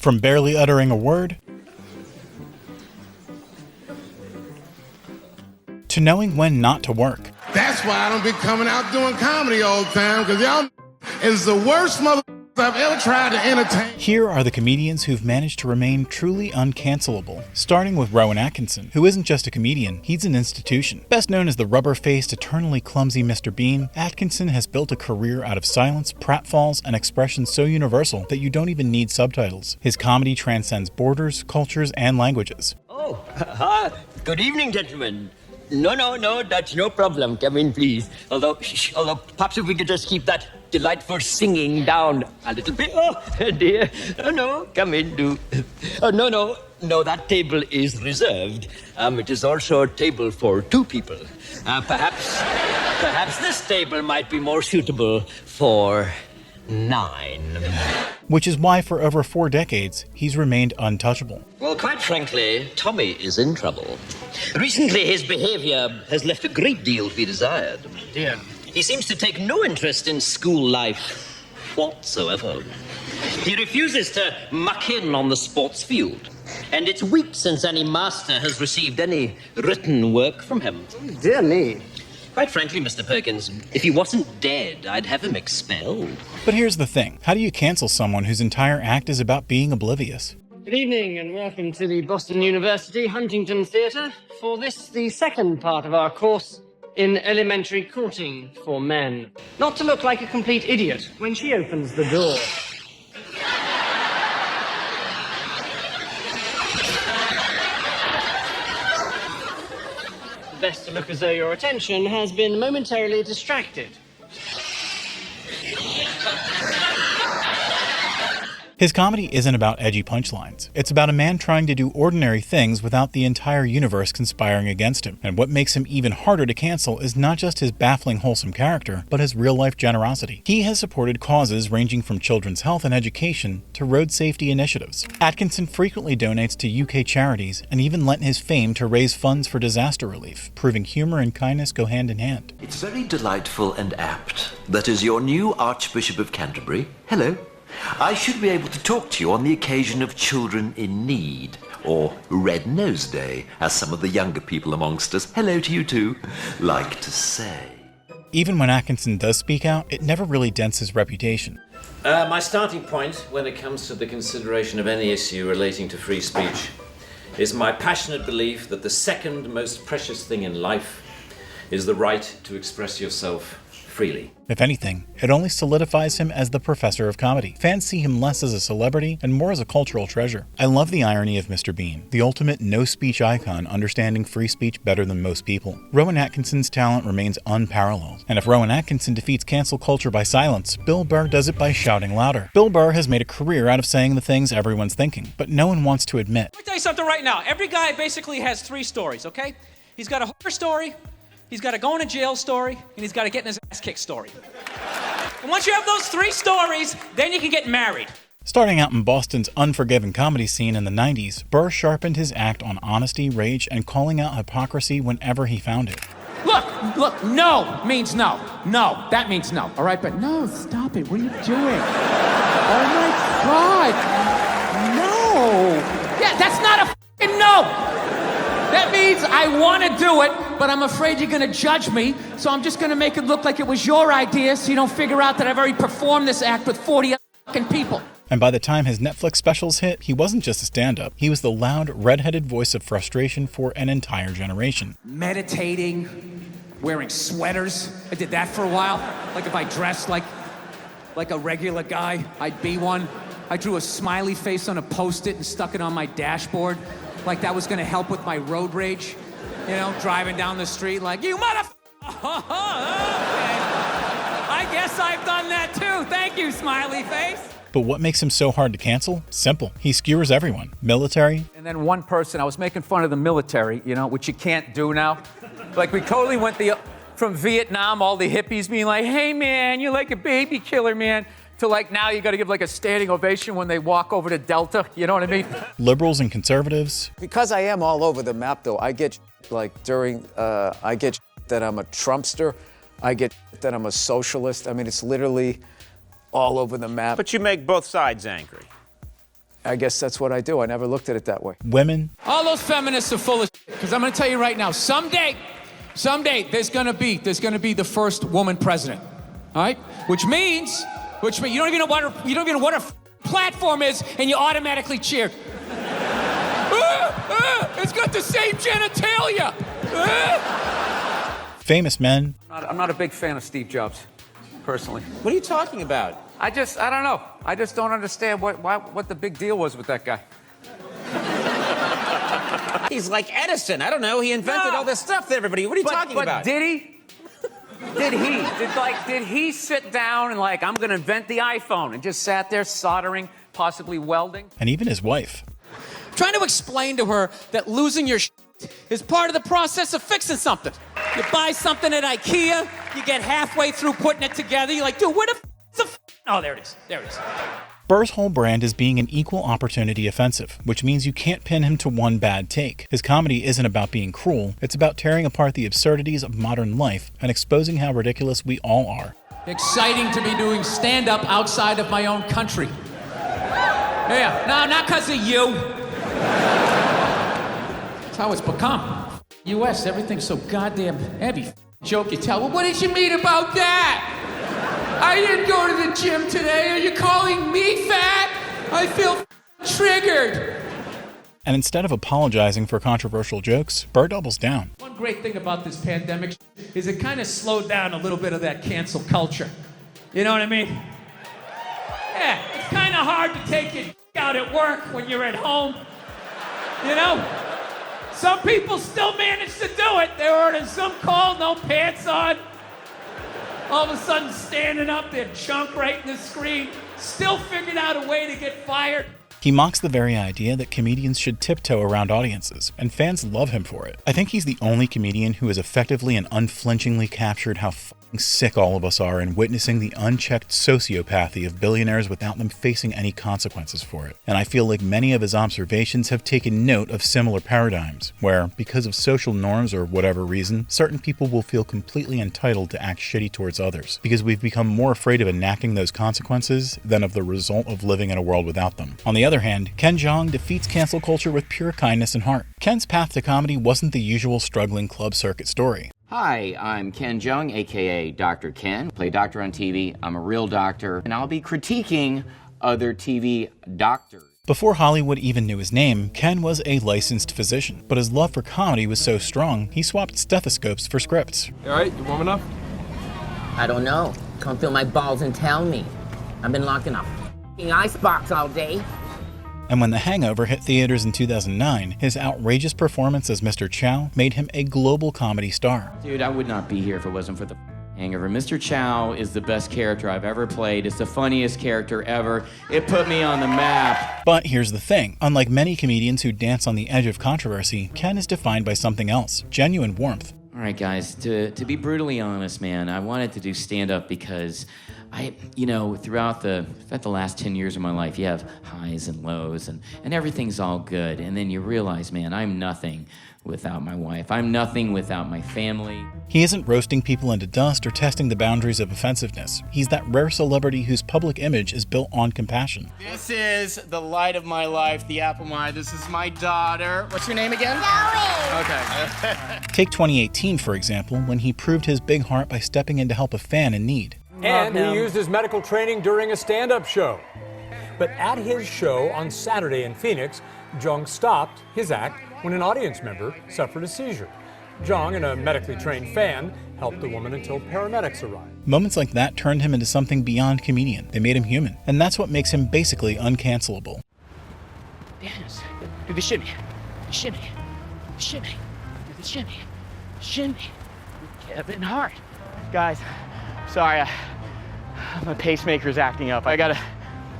From barely uttering a word to knowing when not to work. That's why I don't be coming out doing comedy all the time, because y'all is the worst mother I've ever tried to entertain. Here are the comedians who've managed to remain truly uncancelable, starting with Rowan Atkinson, who isn't just a comedian, he's an institution. Best known as the rubber-faced, eternally clumsy Mr. Bean, Atkinson has built a career out of silence, pratfalls, and expressions so universal that you don't even need subtitles. His comedy transcends borders, cultures, and languages. Oh, good evening, gentlemen. No, that's no problem. Come in, please. Although perhaps if we could just keep that delightful singing down a little bit. Oh, dear. Oh, no, come in, do. Oh, no, that table is reserved. It is also a table for two people. Perhaps this table might be more suitable for 9. Which is why for over 4 decades, he's remained untouchable. Well, quite frankly, Tommy is in trouble. Recently, his behavior has left a great deal to be desired. Dear. He seems to take no interest in school life whatsoever. He refuses to muck in on the sports field. And it's weeks since any master has received any written work from him. Dear me. Quite frankly, Mr. Perkins, if he wasn't dead, I'd have him expelled. But here's the thing. How do you cancel someone whose entire act is about being oblivious? Good evening and welcome to the Boston University Huntington Theatre for this, the second part of our course in elementary courting for men. Not to look like a complete idiot when she opens the door. Best to look as though your attention has been momentarily distracted. His comedy isn't about edgy punchlines. It's about a man trying to do ordinary things without the entire universe conspiring against him. And what makes him even harder to cancel is not just his baffling wholesome character, but his real-life generosity. He has supported causes ranging from children's health and education to road safety initiatives. Atkinson frequently donates to UK charities and even lent his fame to raise funds for disaster relief, proving humor and kindness go hand in hand. It's very delightful and apt. That is your new Archbishop of Canterbury. Hello. I should be able to talk to you on the occasion of children in need, or Red Nose Day, as some of the younger people amongst us, hello to you too, like to say. Even when Atkinson does speak out, it never really dents his reputation. My starting point when it comes to the consideration of any issue relating to free speech is my passionate belief that the second most precious thing in life is the right to express yourself freely. If anything, it only solidifies him as the professor of comedy. Fans see him less as a celebrity and more as a cultural treasure. I love the irony of Mr. Bean, the ultimate no-speech icon understanding free speech better than most people. Rowan Atkinson's talent remains unparalleled. And if Rowan Atkinson defeats cancel culture by silence, Bill Burr does it by shouting louder. Bill Burr has made a career out of saying the things everyone's thinking, but no one wants to admit. Let me tell you something right now. Every guy basically has 3 stories, okay? He's got a horror story, he's got a going to jail story, and he's got a getting his ass kicked story. And once you have those 3 stories, then you can get married. Starting out in Boston's unforgiving comedy scene in the 90s, Burr sharpened his act on honesty, rage, and calling out hypocrisy whenever he found it. Look, no means no. No, that means no, all right? But no, stop it. What are you doing? Oh my God. No. Yeah, that's not a f***ing no. That means I want to do it, but I'm afraid you're going to judge me, so I'm just going to make it look like it was your idea so you don't figure out that I've already performed this act with 40 other fucking people. And by the time his Netflix specials hit, he wasn't just a stand-up. He was the loud, red-headed voice of frustration for an entire generation. Meditating, wearing sweaters. I did that for a while. Like if I dressed like a regular guy, I'd be one. I drew a smiley face on a Post-it and stuck it on my dashboard. Like that was gonna help with my road rage. You know, driving down the street like, you motherfucker! Okay. I guess I've done that too. Thank you, smiley face. But what makes him so hard to cancel? Simple. He skewers everyone. Military. And then one person, I was making fun of the military, you know, which you can't do now. Like we totally went from Vietnam, all the hippies being like, hey man, you're like a baby killer, man. To like now you gotta give like a standing ovation when they walk over to Delta, you know what I mean? Liberals and conservatives. Because I am all over the map though, I get like I get that I'm a Trumpster, I get that I'm a socialist. I mean, it's literally all over the map. But you make both sides angry. I guess that's what I do. I never looked at it that way. Women, All those feminists are full of shit, because I'm going to tell you right now, someday there's going to be the first woman president. All right? Which means you don't even know what her platform is, and you automatically cheer. It's got the same genitalia. famous men, I'm not a big fan of Steve Jobs, personally. What are you talking about? I don't know. I just don't understand what the big deal was with that guy. He's like Edison. I don't know. He invented all this stuff to everybody. What are you talking about? Did he? Did he sit down and I'm going to invent the iPhone and just sat there soldering, possibly welding? and even his wife. Trying to explain to her that losing your is part of the process of fixing something. You buy something at IKEA, you get halfway through putting it together, you're like, dude, where the Oh, there it is. There it is. Burr's whole brand is being an equal opportunity offensive, which means you can't pin him to one bad take. His comedy isn't about being cruel, it's about tearing apart the absurdities of modern life and exposing how ridiculous we all are. Exciting to be doing stand-up outside of my own country. Yeah, no, not because of you. That's how it's become. U.S., everything's so goddamn heavy. Joke you tell. Well, what did you mean about that? I didn't go to the gym today. Are you calling me fat? I feel triggered. And instead of apologizing for controversial jokes, Burr doubles down. One great thing about this pandemic is it kind of slowed down a little bit of that cancel culture. You know what I mean? Yeah, it's kind of hard to take your out at work when you're at home. You know? Some people still manage to do it. They're ordering some call, no pants on. All of a sudden standing up, their junk right in the screen. Still figured out a way to get fired. He mocks the very idea that comedians should tiptoe around audiences, and fans love him for it. I think he's the only comedian who has effectively and unflinchingly captured how fucking sick all of us are in witnessing the unchecked sociopathy of billionaires without them facing any consequences for it. And I feel like many of his observations have taken note of similar paradigms, where, because of social norms or whatever reason, certain people will feel completely entitled to act shitty towards others, because we've become more afraid of enacting those consequences than of the result of living in a world without them. On the other hand, Ken Jeong defeats cancel culture with pure kindness and heart. Ken's path to comedy wasn't the usual struggling club circuit story. Hi, I'm Ken Jeong, aka Dr. Ken. Play doctor on TV. I'm a real doctor, and I'll be critiquing other TV doctors. Before Hollywood even knew his name, Ken was a licensed physician, but his love for comedy was so strong, he swapped stethoscopes for scripts. All right, you warm enough? I don't know. Come feel my balls and tell me. I've been locked in a f***ing icebox all day. And when The Hangover hit theaters in 2009, his outrageous performance as Mr. Chow made him a global comedy star. Dude, I would not be here if it wasn't for the Hangover. Mr. Chow is the best character I've ever played. It's the funniest character ever. It put me on the map. But here's the thing. Unlike many comedians who dance on the edge of controversy, Ken is defined by something else, genuine warmth. All right, guys, to be brutally honest, man, I wanted to do stand-up because throughout the last 10 years of my life, you have highs and lows, and everything's all good. And then you realize, man, I'm nothing without my wife. I'm nothing without my family. He isn't roasting people into dust or testing the boundaries of offensiveness. He's that rare celebrity whose public image is built on compassion. This is the light of my life, the apple of my eye. This is my daughter. What's your name again? Zoe. Okay. Take 2018, for example, when he proved his big heart by stepping in to help a fan in need. And he used his medical training during a stand-up show. But at his show on Saturday in Phoenix, Jeong stopped his act when an audience member suffered a seizure. Jeong and a medically trained fan helped the woman until paramedics arrived. Moments like that turned him into something beyond comedian. They made him human. And that's what makes him basically uncancelable. Yes. Do the shimmy. Shimmy. Shimmy. Do the shimmy. Shimmy. Kevin Hart. Guys, sorry, my pacemaker's acting up. I gotta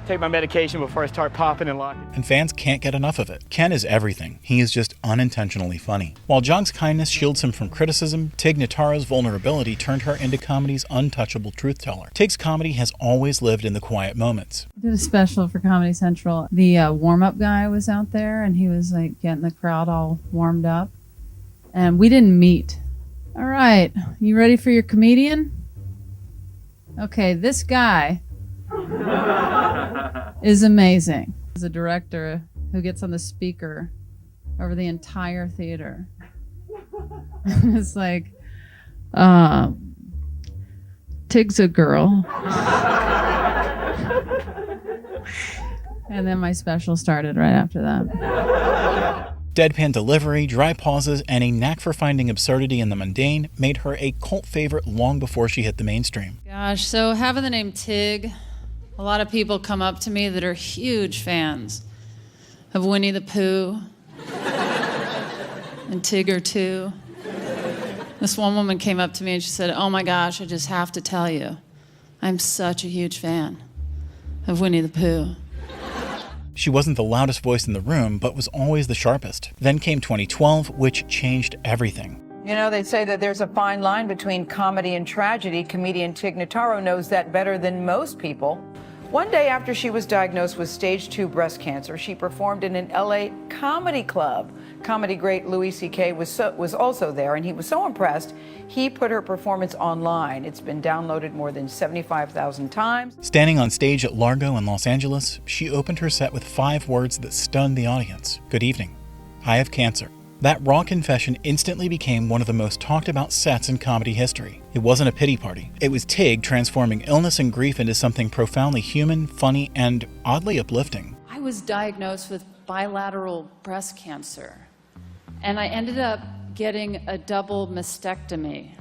take my medication before I start popping and locking. And fans can't get enough of it. Ken is everything. He is just unintentionally funny. While Jeong's kindness shields him from criticism, Tig Notaro's vulnerability turned her into comedy's untouchable truth teller. Tig's comedy has always lived in the quiet moments. I did a special for Comedy Central. The warm-up guy was out there, and he was like getting the crowd all warmed up. And we didn't meet. All right, you ready for your comedian? Okay, this guy is amazing. There's a director who gets on the speaker over the entire theater. It's like, Tig's a girl. And then my special started right after that. Deadpan delivery, dry pauses, and a knack for finding absurdity in the mundane made her a cult favorite long before she hit the mainstream. Gosh, so having the name Tig, a lot of people come up to me that are huge fans of Winnie the Pooh and Tigger too. This one woman came up to me and she said, "Oh my gosh, I just have to tell you, I'm such a huge fan of Winnie the Pooh." She wasn't the loudest voice in the room, but was always the sharpest. Then came 2012, which changed everything. You know, they say that there's a fine line between comedy and tragedy. Comedian Tig Notaro knows that better than most people. One day after she was diagnosed with stage 2 breast cancer, she performed in an LA comedy club. Comedy great Louis C.K. was also there, and he was so impressed, he put her performance online. It's been downloaded more than 75,000 times. Standing on stage at Largo in Los Angeles, she opened her set with 5 words that stunned the audience. Good evening. I have cancer. That raw confession instantly became one of the most talked about sets in comedy history. It wasn't a pity party. It was Tig transforming illness and grief into something profoundly human, funny, and oddly uplifting. I was diagnosed with bilateral breast cancer, and I ended up getting a double mastectomy.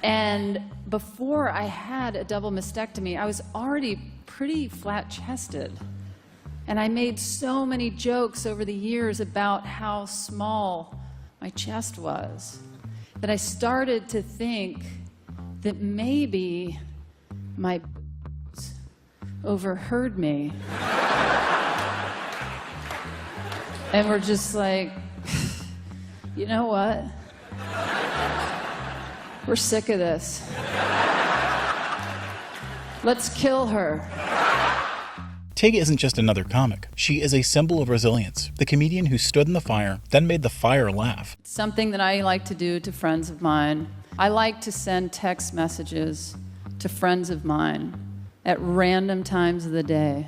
And before I had a double mastectomy, I was already pretty flat-chested. And I made so many jokes over the years about how small my chest was that I started to think that maybe my overheard me. And we're just like, you know what? We're sick of this. Let's kill her. Tig isn't just another comic. She is a symbol of resilience, the comedian who stood in the fire, then made the fire laugh. Something that I like to do to friends of mine. I like to send text messages to friends of mine at random times of the day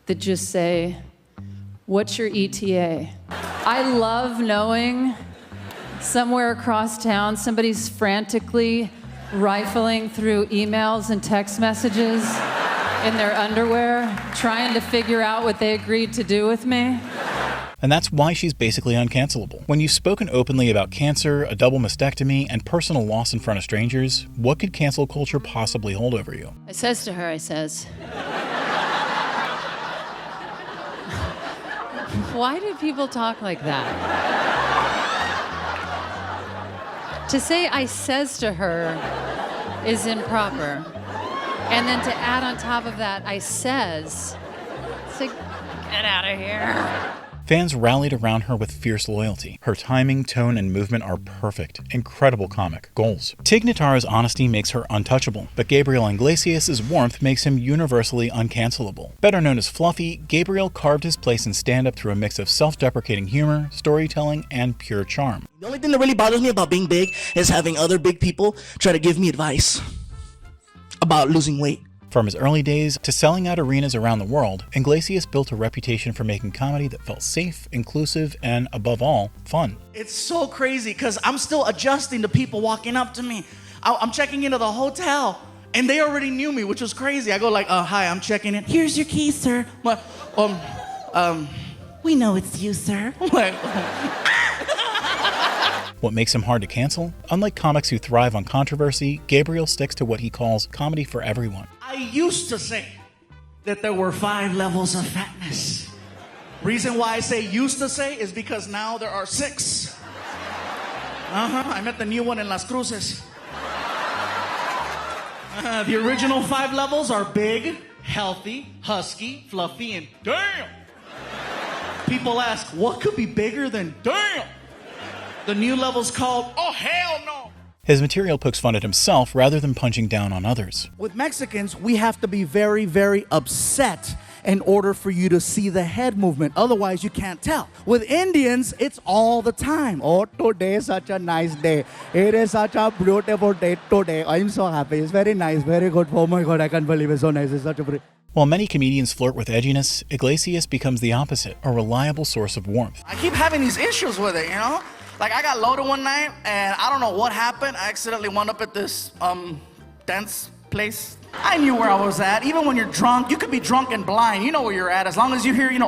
that just say, "What's your ETA?" I love knowing somewhere across town somebody's frantically rifling through emails and text messages in their underwear, trying to figure out what they agreed to do with me. And that's why she's basically uncancelable. When you've spoken openly about cancer, a double mastectomy, and personal loss in front of strangers, what could cancel culture possibly hold over you? I says to her, why do people talk like that? To say I says to her is improper. And then to add on top of that, I says, it's like, get out of here. Fans rallied around her with fierce loyalty. Her timing, tone, and movement are perfect. Incredible comic. Goals. Tig Notaro's honesty makes her untouchable, but Gabriel Iglesias' warmth makes him universally uncancelable. Better known as Fluffy, Gabriel carved his place in stand-up through a mix of self-deprecating humor, storytelling, and pure charm. The only thing that really bothers me about being big is having other big people try to give me advice about losing weight. From his early days to selling out arenas around the world, Iglesias built a reputation for making comedy that felt safe, inclusive, and above all, fun. It's so crazy because I'm still adjusting to people walking up to me. I'm checking into the hotel and they already knew me, which was crazy. I go like, hi, I'm checking in. Here's your keys, sir. But, we know it's you, sir. I'm like, What makes him hard to cancel? Unlike comics who thrive on controversy, Gabriel sticks to what he calls comedy for everyone. I used to say that there were 5 levels of fatness. Reason why I say used to say is because now there are 6. I met the new one in Las Cruces. The original 5 levels are big, healthy, husky, fluffy, and damn. People ask, what could be bigger than damn? The new level's called, oh hell no. His material pokes fun at himself rather than punching down on others. With Mexicans, we have to be very, very upset in order for you to see the head movement. Otherwise, you can't tell. With Indians, it's all the time. Oh, today is such a nice day. It is such a beautiful day today. I'm so happy. It's very nice, very good. Oh my God, I can't believe it's so nice. It's such a While many comedians flirt with edginess, Iglesias becomes the opposite, a reliable source of warmth. I keep having these issues with it, you know? Like, I got loaded one night, and I don't know what happened. I accidentally wound up at this, dance place. I knew where I was at. Even when you're drunk, you could be drunk and blind. You know where you're at, as long as you hear, He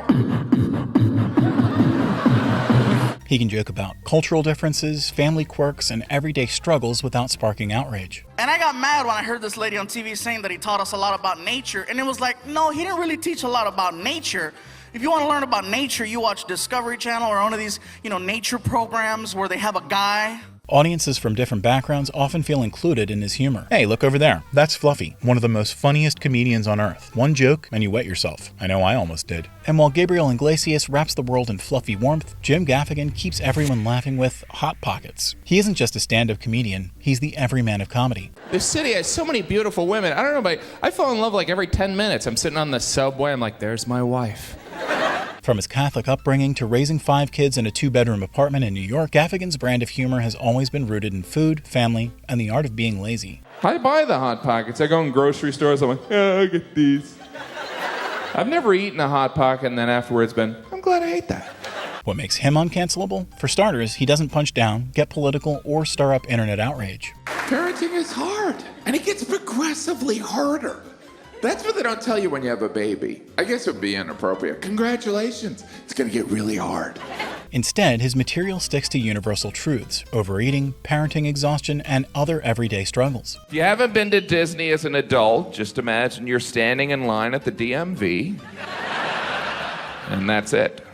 can joke about cultural differences, family quirks, and everyday struggles without sparking outrage. And I got mad when I heard this lady on TV saying that he taught us a lot about nature. And it was like, no, he didn't really teach a lot about nature. If you want to learn about nature, you watch Discovery Channel or one of these, nature programs where they have a guy. Audiences from different backgrounds often feel included in his humor. Hey, look over there. That's Fluffy, one of the most funniest comedians on earth. One joke and you wet yourself. I know I almost did. And while Gabriel Iglesias wraps the world in fluffy warmth, Jim Gaffigan keeps everyone laughing with Hot Pockets. He isn't just a stand-up comedian, he's the everyman of comedy. This city has so many beautiful women. I don't know, but I fall in love like every 10 minutes. I'm sitting on the subway, I'm like, there's my wife. From his Catholic upbringing to raising 5 kids in a 2-bedroom apartment in New York, Gaffigan's brand of humor has always been rooted in food, family, and the art of being lazy. I buy the Hot Pockets. I go in grocery stores, I'm like, I get these. I've never eaten a Hot Pocket and then afterwards been, I'm glad I ate that. What makes him uncancelable? For starters, he doesn't punch down, get political, or stir up internet outrage. Parenting is hard, and it gets progressively harder. That's what they don't tell you when you have a baby. I guess it would be inappropriate. Congratulations. It's going to get really hard. Instead, his material sticks to universal truths: overeating, parenting exhaustion, and other everyday struggles. If you haven't been to Disney as an adult, just imagine you're standing in line at the DMV, and that's it.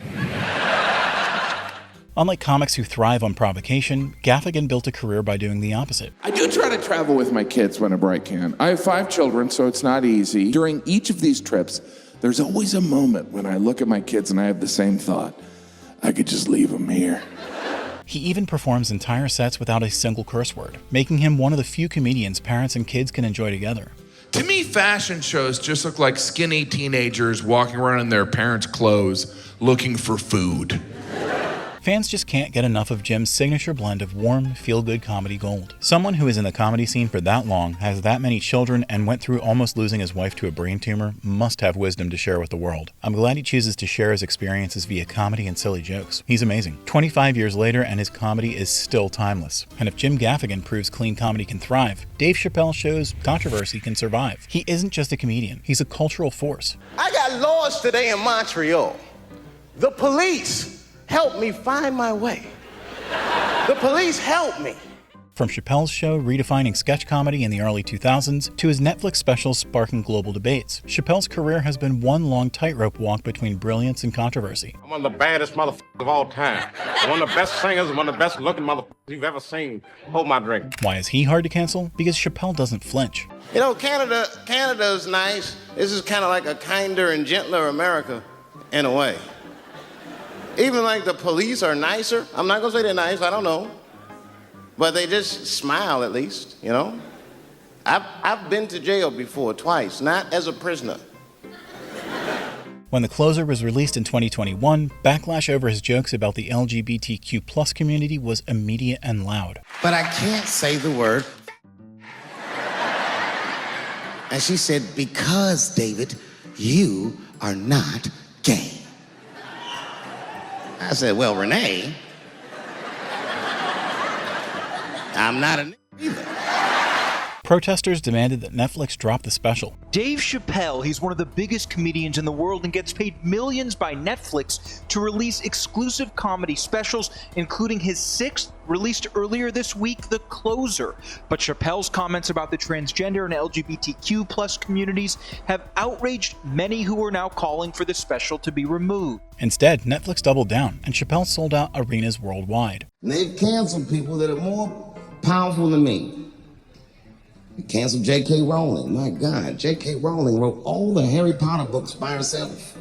Unlike comics who thrive on provocation, Gaffigan built a career by doing the opposite. I do try to travel with my kids whenever I can. I have 5 children, so it's not easy. During each of these trips, there's always a moment when I look at my kids and I have the same thought. I could just leave them here. He even performs entire sets without a single curse word, making him one of the few comedians parents and kids can enjoy together. To me, fashion shows just look like skinny teenagers walking around in their parents' clothes looking for food. Fans just can't get enough of Jim's signature blend of warm, feel-good comedy gold. Someone who is in the comedy scene for that long, has that many children, and went through almost losing his wife to a brain tumor must have wisdom to share with the world. I'm glad he chooses to share his experiences via comedy and silly jokes. He's amazing. 25 years later, and his comedy is still timeless. And if Jim Gaffigan proves clean comedy can thrive, Dave Chappelle shows controversy can survive. He isn't just a comedian, he's a cultural force. I got lost today in Montreal. The police helped me find my way. The police helped me. From Chappelle's show redefining sketch comedy in the early 2000s to his Netflix specials sparking global debates, Chappelle's career has been one long tightrope walk between brilliance and controversy. I'm one of the baddest motherfuckers of all time. One of the best singers, one of the best looking motherfuckers you've ever seen. Hold my drink. Why is he hard to cancel? Because Chappelle doesn't flinch. You know, Canada's nice. This is kind of like a kinder and gentler America, in a way. Even like the police are nicer. I'm not gonna say they're nice, I don't know. But they just smile at least, you know? I've been to jail before, twice, not as a prisoner. When The Closer was released in 2021, backlash over his jokes about the LGBTQ+ community was immediate and loud. But I can't say the word. And she said, because, David, you are not gay. I said, well, Renee, I'm not a either. Protesters demanded that Netflix drop the special. Dave Chappelle, he's one of the biggest comedians in the world and gets paid millions by Netflix to release exclusive comedy specials, including his 6th, released earlier this week, The Closer. But Chappelle's comments about the transgender and LGBTQ+ communities have outraged many who are now calling for the special to be removed. Instead, Netflix doubled down, and Chappelle sold out arenas worldwide. They've canceled people that are more powerful than me. They canceled J.K. Rowling. My God, J.K. Rowling wrote all the Harry Potter books by herself.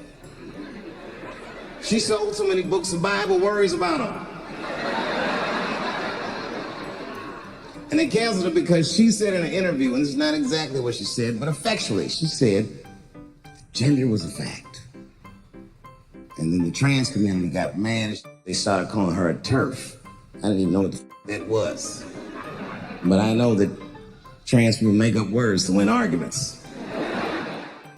She sold so many books, the Bible worries about her. And they canceled her because she said in an interview, and this is not exactly what she said, but effectually, she said gender was a fact. And then the trans community got mad. They started calling her a TERF. I didn't even know what that was. But I know that trans people make up words to win arguments.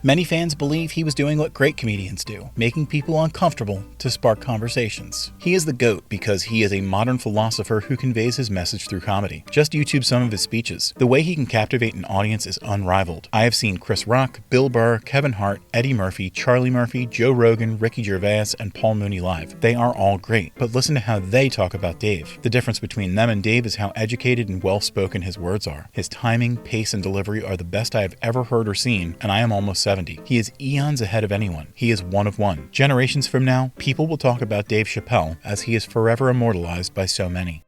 Many fans believe he was doing what great comedians do, making people uncomfortable to spark conversations. He is the GOAT because he is a modern philosopher who conveys his message through comedy. Just YouTube some of his speeches. The way he can captivate an audience is unrivaled. I have seen Chris Rock, Bill Burr, Kevin Hart, Eddie Murphy, Charlie Murphy, Joe Rogan, Ricky Gervais, and Paul Mooney live. They are all great, but listen to how they talk about Dave. The difference between them and Dave is how educated and well-spoken his words are. His timing, pace, and delivery are the best I have ever heard or seen, and I am almost 70. He is eons ahead of anyone. He is one of one. Generations from now, people will talk about Dave Chappelle as he is forever immortalized by so many.